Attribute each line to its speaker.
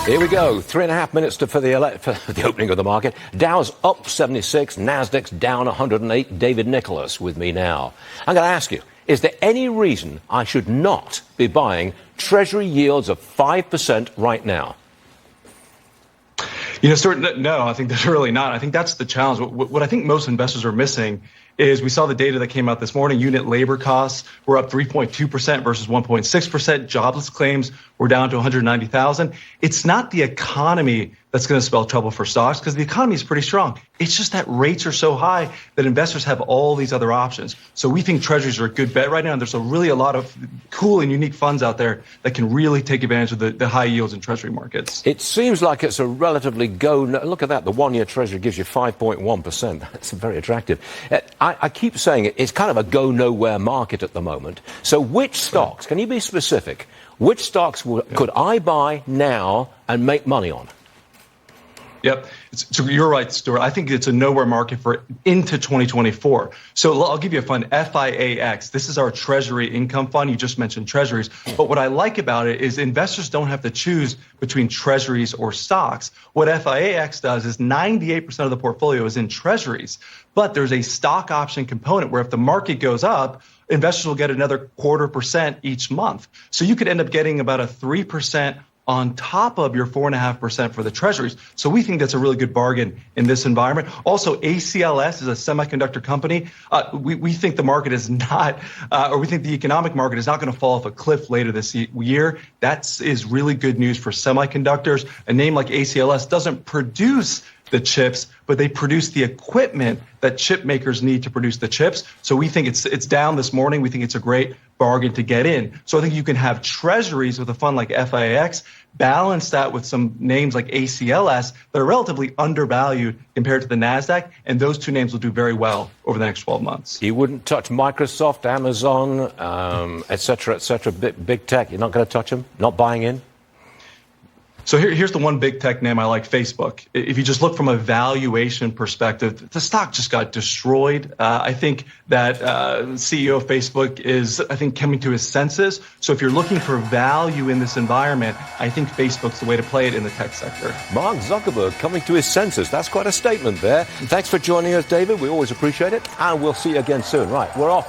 Speaker 1: Here we go. 3.5 minutes for the opening of the market. Dow's up 76, Nasdaq's down 108. David Nicholas with me now. I'm going to ask you, is there any reason I should not be buying Treasury yields of 5% right now?
Speaker 2: You know, Stuart, no, I think there's really not. I think that's the challenge. What I think most investors are missing is we saw the data that came out this morning. Unit labor costs were up 3.2% versus 1.6%. Jobless claims were down to 190,000. It's not the economy that's going to spell trouble for stocks because the economy is pretty strong. It's just that rates are so high that investors have all these other options. So we think treasuries are a good bet right now. And there's really a lot of cool and unique funds out there that can really take advantage of the high yields in treasury markets.
Speaker 1: It seems like it's a relatively look at that. The one-year treasury gives you 5.1%. That's very attractive. I keep saying it's kind of a go-nowhere market at the moment. So which stocks, can you be specific, which stocks could I buy now and make money on?
Speaker 2: Yep. So you're right, Stuart. I think it's a nowhere market for into 2024. So I'll give you a fund, FIAX. This is our treasury income fund. You just mentioned treasuries. But what I like about it is investors don't have to choose between treasuries or stocks. What FIAX does is 98% of the portfolio is in treasuries. But there's a stock option component where if the market goes up, investors will get another 0.25% each month. So you could end up getting about a 3% on top of your 4.5% for the treasuries. So we think that's a really good bargain in this environment. Also, ACLS is a semiconductor company. We think the market is not, or we think the economic market is not going to fall off a cliff later this year. That is really good news for semiconductors. A name like ACLS doesn't produce the chips, but they produce the equipment that chip makers need to produce the chips. So we think it's down this morning. We think it's a great bargain to get in. So I think you can have treasuries with a fund like FIAX, balance that with some names like ACLS that are relatively undervalued compared to the Nasdaq, and those two names will do very well over the next 12 months.
Speaker 1: You wouldn't touch Microsoft, Amazon, et cetera, big tech. You're not going to touch them? Not buying in?
Speaker 2: So here's the one big tech name I like, Facebook. If you just look from a valuation perspective, the stock just got destroyed. I think that CEO of Facebook is, coming to his senses. So if you're looking for value in this environment, I think Facebook's the way to play it in the tech sector.
Speaker 1: Mark Zuckerberg coming to his senses. That's quite a statement there. Thanks for joining us, David. We always appreciate it. And we'll see you again soon. Right, we're off.